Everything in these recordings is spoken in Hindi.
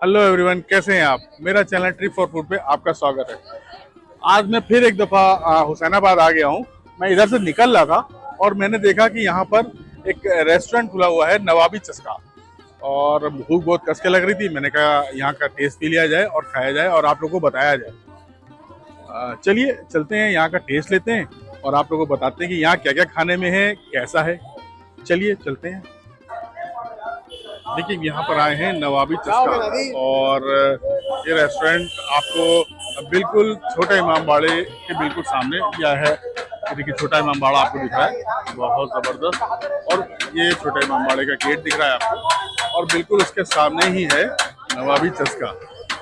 हेलो एवरीवन, कैसे हैं आप। मेरा चैनल ट्रिप फॉर फूड पे आपका स्वागत है। आज मैं फिर एक दफ़ा हुसैनाबाद आ गया हूं। मैं इधर से निकल रहा था और मैंने देखा कि यहां पर एक रेस्टोरेंट खुला हुआ है, नवाबी चस्का, और भूख बहुत कस के लग रही थी। मैंने कहा यहां का टेस्ट पी लिया जाए और खाया जाए और आप लोगों को बताया जाए। चलिए चलते हैं, यहाँ का टेस्ट लेते हैं और आप लोगों को बताते हैं कि यहाँ क्या क्या खाने में है, कैसा है। चलिए चलते हैं। देखिए यहाँ पर आए हैं नवाबी चस्का, और ये रेस्टोरेंट आपको बिल्कुल छोटा इमाम बाड़े के बिल्कुल सामने यह है। देखिए छोटा इमाम बाड़ा आपको दिख रहा है, बहुत ज़बरदस्त। और ये छोटा इमाम बाड़े का गेट दिख रहा है आपको, और बिल्कुल उसके सामने ही है नवाबी चस्का,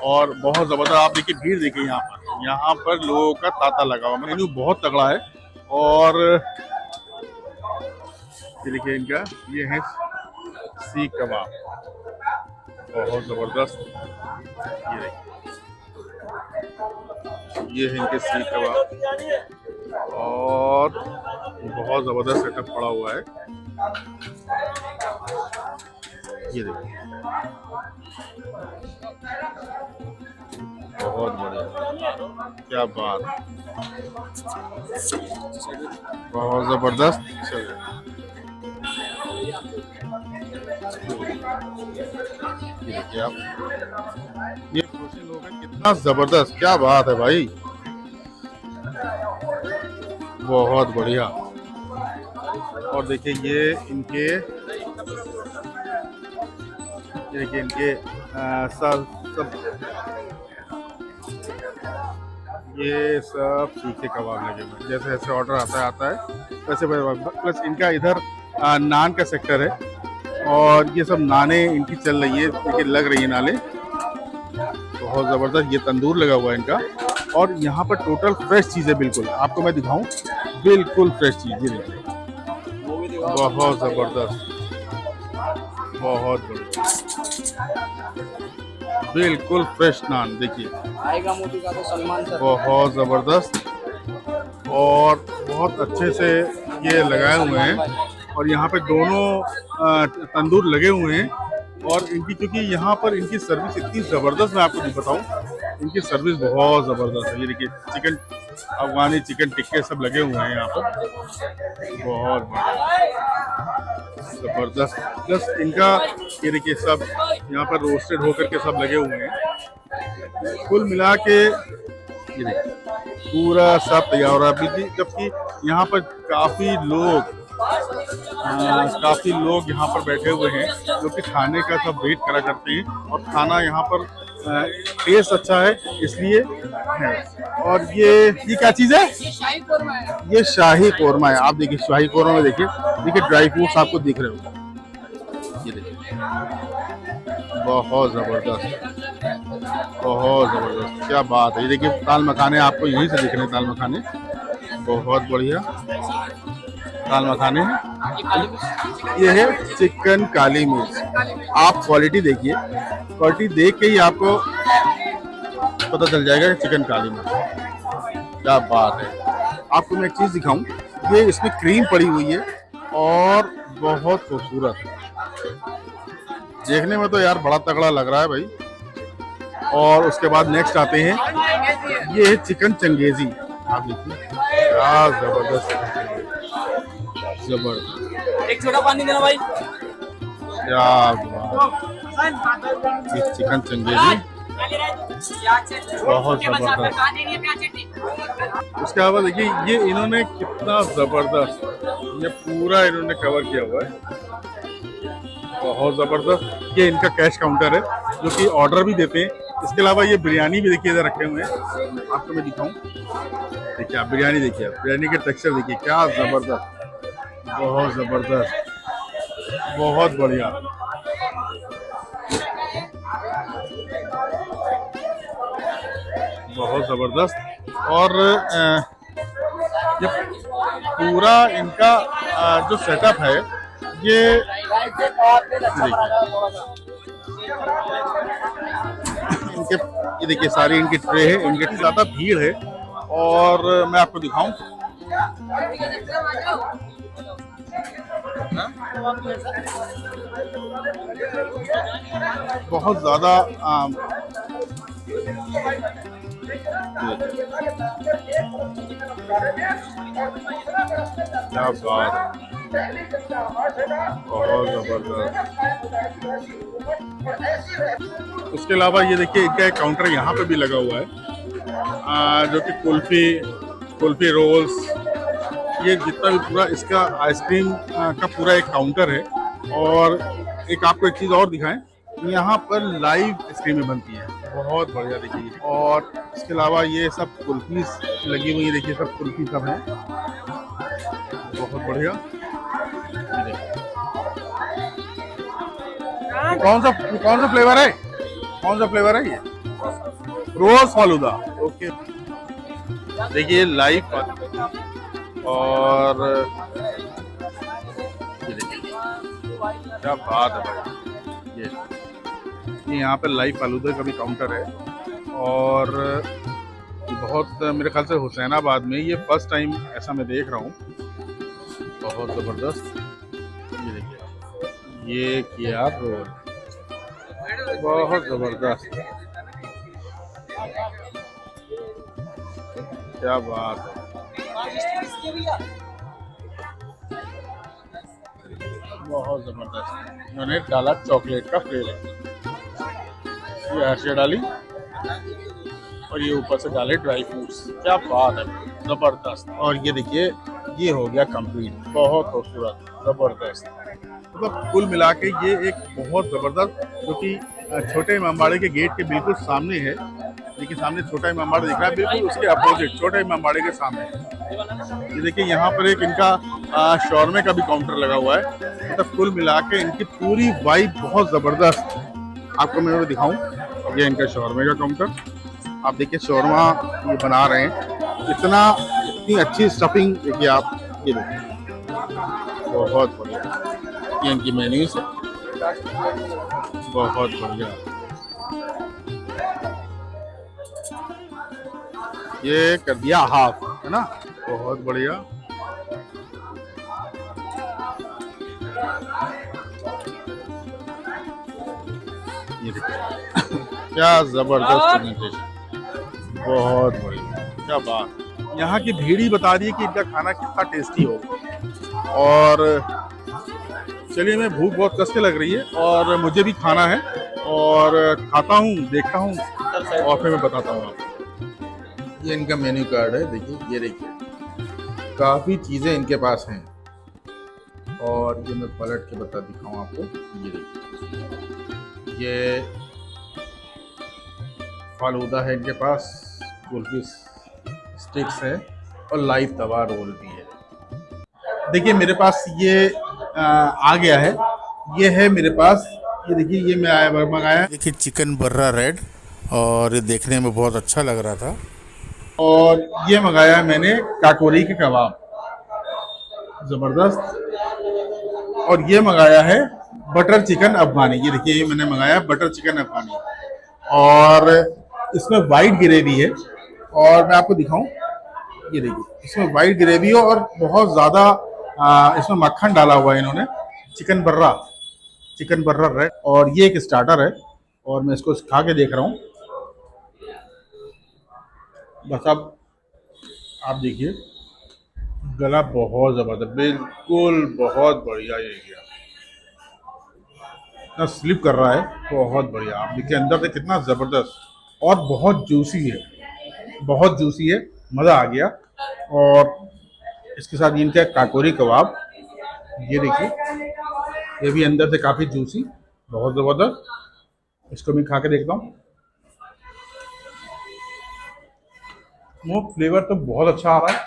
और बहुत ज़बरदस्त। आप देखिए भीड़ देखिए यहाँ पर लोगों का तांता लगा हुआ, मेन्यू बहुत तगड़ा है। और ये देखिए इनका ये है सीख कबाब, बहुत जबरदस्त। ये देखिए ये है इनके सीख कबाब, और बहुत जबरदस्त सेटअप पड़ा हुआ है। ये देखिए बहुत बढ़िया, क्या बात, बहुत जबरदस्त। चलिए ये देखिए आप, ये रोशनी लोग हैं, कितना जबरदस्त, क्या बात है भाई, बहुत बढ़िया। और देखिए ये देखिए इनके ये सब सीखे कबाब लगे हुए हैं। जैसे जैसे ऑर्डर आता है वैसे प्लस इनका इधर नान का सेक्टर है, और ये सब नाने इनकी चल रही है। देखिए लग रही है नाले, बहुत ज़बरदस्त। ये तंदूर लगा हुआ है इनका, और यहाँ पर टोटल फ्रेश चीज़ है। बिल्कुल आपको मैं दिखाऊं, बिल्कुल फ्रेश चीज़। ये देखिए बहुत ज़बरदस्त, बहुत बिल्कुल फ्रेश नान। देखिए आएगा मोदी का तो सलमान सर, बहुत ज़बरदस्त, और बहुत अच्छे से ये लगाए हुए हैं। और यहाँ पे दोनों तंदूर लगे हुए हैं, और इनकी क्योंकि यहाँ पर इनकी सर्विस इतनी ज़बरदस्त, मैं आपको बताऊँ, इनकी सर्विस बहुत ज़बरदस्त है। ये देखिए चिकन अफगानी चिकन टिक्के सब लगे हुए हैं यहाँ पर, बहुत ज़बरदस्त। प्लस इनका ये देखिए सब यहाँ पर रोस्टेड होकर के सब लगे हुए हैं। कुल मिला के ये देखिए पूरा सब तैयार हो रहा है। जबकि यहाँ पर काफ़ी लोग यहाँ पर बैठे हुए हैं, जो कि खाने का सब वेट करा करते हैं, और खाना यहाँ पर टेस्ट अच्छा है इसलिए है। और ये क्या चीज़ है? शाही कोरमा है। ये शाही कोरमा है। आप देखिए शाही कोरमा में देखिए ड्राई फ्रूट्स आपको दिख रहे हो। ये देखिए बहुत ज़बरदस्त, बहुत ज़बरदस्त, क्या बात है। ये देखिए दाल मखाने आपको यहीं से दिख रहे हैं, दाल मखाने बहुत बढ़िया दाल मखाने हैं। ये है चिकन काली मिर्च। आप क्वालिटी देखिए, क्वालिटी देख के ही आपको पता चल जाएगा कि चिकन काली मिर्च, क्या बात है। आपको मैं एक चीज़ दिखाऊं, ये इसमें क्रीम पड़ी हुई है और बहुत खूबसूरत, देखने में तो यार बड़ा तगड़ा लग रहा है भाई। और उसके बाद नेक्स्ट आते हैं, ये है चिकन चंगेजी। आप देखिए क्या जबरदस्त, जबरदस्त। एक छोटा पानी देना भाई, क्या ये चिकन चंगेजी बहुत जबरदस्त। उसके बाद देखिए ये इन्होंने कितना जबरदस्त, ये पूरा इन्होंने कवर किया हुआ है, बहुत ज़बरदस्त। ये इनका कैश काउंटर है, जो कि ऑर्डर भी देते हैं। इसके अलावा ये बिरयानी भी देखिए इधर रखे हुए हैं, आपको मैं दिखाऊं। देखिए आप बिरयानी देखिए, बिरयानी के टेक्सचर देखिए, क्या ज़बरदस्त, बहुत ज़बरदस्त, बहुत बढ़िया। बहुत ज़बरदस्त। और ये पूरा इनका जो सेटअप है ये इनके, ये देखिए सारी इनकी ट्रे है, इनके ज़्यादा भीड़ है। और मैं आपको दिखाऊं, बहुत ज़्यादा क्या बात, बहुत ज़बरदस्त। उसके अलावा ये देखिए इनका एक काउंटर यहाँ पे भी लगा हुआ है, जो कि कुल्फी रोल्स, ये जितना भी पूरा इसका आइसक्रीम का पूरा एक काउंटर है। और एक आपको एक चीज़ और दिखाएं, यहाँ पर लाइव आइसक्रीमें बनती हैं, बहुत बढ़िया देखिए। और इसके अलावा ये सब कुल्फी लगी हुई है, देखिए सब कुल्फी सब है, बहुत बढ़िया। कौन सा फ्लेवर है, कौन सा फ्लेवर है ये? रोज फालूदा। ओके, देखिए लाइव। और ये देखिए क्या बात है भाई, ये यहाँ पे लाइव फालूदा का भी काउंटर है। और बहुत मेरे ख्याल से हुसैनाबाद में ये फर्स्ट टाइम ऐसा मैं देख रहा हूँ, बहुत ज़बरदस्त। ये देखिए ये किया रोल, बहुत ज़बरदस्त, क्या बात है। बहुत ज़बरदस्त, इन्होंने डाला चॉकलेट का फ्लेवर, ये हर्षे डाली और ये ऊपर से डाले ड्राई फ्रूट्स, क्या बात है, ज़बरदस्त। और ये देखिए ये हो गया कंप्लीट, बहुत खूबसूरत, ज़बरदस्त। मतलब कुल मिला के ये एक बहुत ज़बरदस्त, जो कि छोटे इमामबाड़े के गेट के बिल्कुल सामने है। देखिए सामने छोटा इमामबाड़ा दिख रहा है, बिल्कुल उसके अपोजिट छोटे इमामबाड़े के सामने है। ये देखिए यहाँ पर एक इनका शौरमे का भी काउंटर लगा हुआ है। मतलब कुल मिला के इनकी पूरी वाइब बहुत ज़बरदस्त। आपको मैं दिखाऊं, ये इनका शौरमे का काउंटर, आप देखिए शौरमा ये बना रहे हैं, इतनी अच्छी स्टफिंग देखिए आप, ये देखिए बहुत बढ़िया। ये इनकी मेन्यूज है, बहुत बढ़िया। ये कर दिया हाफ, है ना, बहुत बढ़िया। ये देखिए क्या जबरदस्त प्रेजेंटेशन, बहुत बढ़िया, क्या बात। यहाँ की भीड़ ही बता रही है कि इनका खाना कितना टेस्टी होगा। और चलिए, मैं भूख बहुत कस के लग रही है और मुझे भी खाना है, और खाता हूँ, देखता हूँ और फिर मैं बताता हूँ आपको। ये इनका मेन्यू कार्ड है, देखिए, ये देखिए काफ़ी चीज़ें इनके पास हैं। और ये मैं पलट के बता दिखाऊँ आपको, ये देखिए ये फालूदा है इनके पास, कुल्फी स्टिक्स है और लाइव तवा रोल भी है। देखिए मेरे पास ये आ गया है, ये है मेरे पास, ये देखिए ये मैं मंगाया, देखिए चिकन बर्रा रेड, और ये देखने में बहुत अच्छा लग रहा था। और ये मंगाया मैंने काकोरी के कबाब, ज़बरदस्त। और ये मंगाया है बटर चिकन अफगानी, ये देखिए ये मैंने मंगाया बटर चिकन अफगानी, और इसमें वाइट ग्रेवी है। और मैं आपको दिखाऊं, ये देखिए इसमें वाइट ग्रेवी है और बहुत ज़्यादा इसमें मक्खन डाला हुआ है इन्होंने। चिकन बर्रा रेड, और ये एक स्टार्टर है, और मैं इसको खा के देख रहा हूँ। बस अब आप देखिए, गला बहुत ज़बरदस्त, बिल्कुल बहुत बढ़िया। ये गया इतना स्लिप कर रहा है, बहुत बढ़िया। आप देखिए अंदर से कितना ज़बरदस्त, और बहुत जूसी है, बहुत जूसी है, मज़ा आ गया। और इसके साथ इनका काकोरी कबाब, ये देखिए ये भी अंदर से काफ़ी जूसी, बहुत ज़बरदस्त। इसको भी खा के देखता हूँ। वो फ्लेवर तो बहुत अच्छा आ रहा है,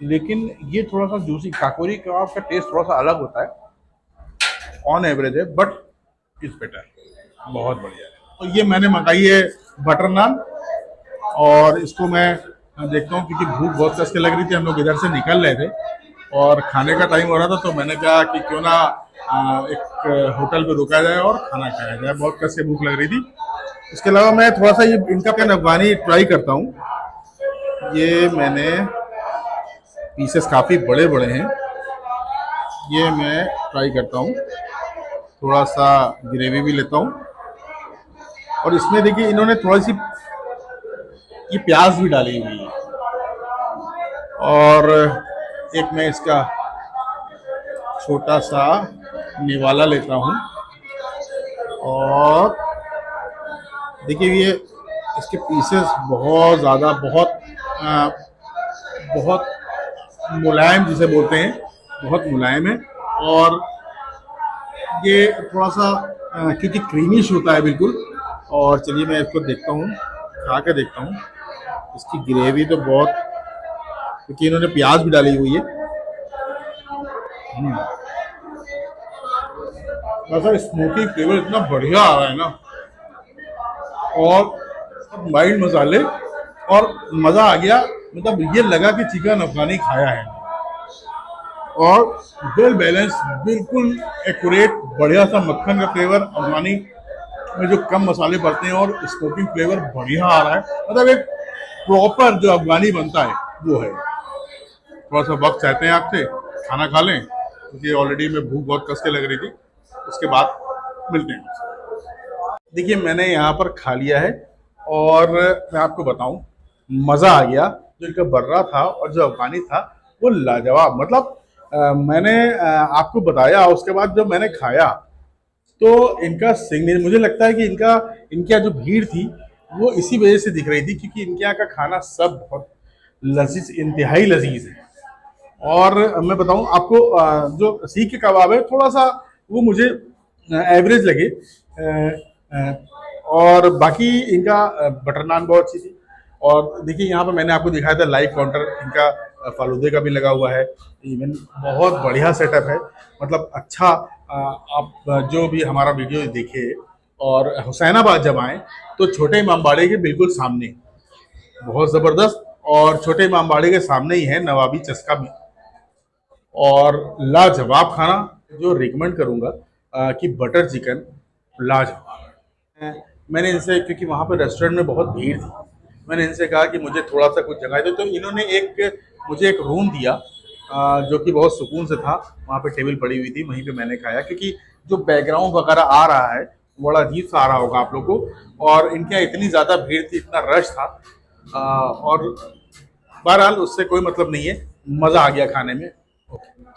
लेकिन ये थोड़ा सा जूसी, काकोरी कबाब का टेस्ट थोड़ा सा अलग होता है, ऑन एवरेज है, बट इज बेटर, बहुत बढ़िया है। और ये मैंने मंगाई है बटर नान, और इसको मैं देखता हूँ क्योंकि भूख बहुत कस के लग रही थी। हम लोग इधर से निकल रहे थे और खाने का टाइम हो रहा था, तो मैंने कहा कि क्यों ना एक होटल पे रुका जाए और खाना खाया जाए। बहुत कस के भूख लग रही थी। इसके अलावा मैं थोड़ा सा ये इनका अफगानी ट्राई करता हूँ। ये मैंने पीसेस काफ़ी बड़े बड़े हैं, ये मैं ट्राई करता हूँ। थोड़ा सा ग्रेवी भी लेता हूँ और इसमें देखिए इन्होंने थोड़ी सी ये प्याज भी डाली हुई है। और एक मैं इसका छोटा सा निवाला लेता हूँ और देखिए ये इसके पीसेस बहुत ज़्यादा बहुत मुलायम जिसे बोलते हैं, बहुत मुलायम है। और ये थोड़ा सा क्योंकि क्रीमिश होता है बिल्कुल। और चलिए मैं इसको देखता हूँ, खा के देखता हूँ। इसकी ग्रेवी तो बहुत, क्योंकि इन्होंने प्याज भी डाली हुई है। ऐसा स्मोकी फ्लेवर इतना बढ़िया आ रहा है ना, और माइल्ड मसाले, और मज़ा आ गया। मतलब ये लगा कि चिकन अफगानी खाया है। और वेल बैलेंस, बिल्कुल एक्यूरेट, बढ़िया सा मक्खन का फ्लेवर अफगानी में जो कम मसाले पड़ते हैं, और स्मोकिंग फ्लेवर बढ़िया आ रहा है। मतलब एक प्रॉपर जो अफगानी बनता है वो है। थोड़ा सा वक्त चाहते हैं आपसे, खाना खा लें क्योंकि ऑलरेडी मैं भूख बहुत कस के लग रही थी। उसके बाद मिलते हैं। देखिए मैंने यहाँ पर खा लिया है और मैं आपको बताऊं, मज़ा आ गया। जो इनका बर्रा था और जो अफगानी था वो लाजवाब। मतलब मैंने आपको बताया, उसके बाद जब मैंने खाया तो इनका सिग्नेचर, मुझे लगता है कि इनकी जो भीड़ थी वो इसी वजह से दिख रही थी क्योंकि इनके यहाँ का खाना सब बहुत लजीज, इंतहाई लजीज है। और मैं बताऊं आपको, जो सीख के कबाब है थोड़ा सा वो मुझे एवरेज लगे, और बाकी इनका बटर नान बहुत अच्छी थी। और देखिए यहाँ पर मैंने आपको दिखाया था लाइव काउंटर इनका फालूदे का भी लगा हुआ है। इवन बहुत बढ़िया सेटअप है। मतलब अच्छा, आप जो भी हमारा वीडियो देखे और हुसैनाबाद जब आए तो छोटे इमामबाड़े के बिल्कुल सामने, बहुत ज़बरदस्त। और छोटे इमामबाड़े के सामने ही है नवाबी चस्का भी, और लाजवाब खाना। जो रिकमेंड करूँगा कि बटर चिकन लाजवाब। मैंने इनसे, क्योंकि वहाँ पर रेस्टोरेंट में बहुत भीड़ थी, मैंने इनसे कहा कि मुझे थोड़ा सा कुछ जगह दे, तो इन्होंने मुझे एक रूम दिया जो कि बहुत सुकून से था। वहाँ पे टेबल पड़ी हुई थी, वहीं पे मैंने खाया। क्योंकि जो बैकग्राउंड वगैरह आ रहा है बड़ा अजीब सा आ रहा होगा आप लोग को, और इनके यहाँ इतनी ज़्यादा भीड़ थी, इतना रश था। और बहरहाल उससे कोई मतलब नहीं है, मज़ा आ गया खाने में।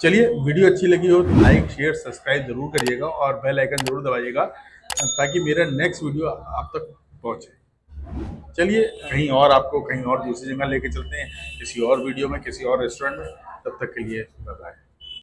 चलिए, वीडियो अच्छी लगी हो तो लाइक शेयर सब्सक्राइब जरूर करिएगा और बेल आइकन जरूर दबाइएगा ताकि मेरा नेक्स्ट वीडियो आप तक पहुँचे। चलिए, कहीं और आपको कहीं और दूसरी जगह लेके चलते हैं, किसी और वीडियो में, किसी और रेस्टोरेंट में। तब तक के लिए बाय बाय।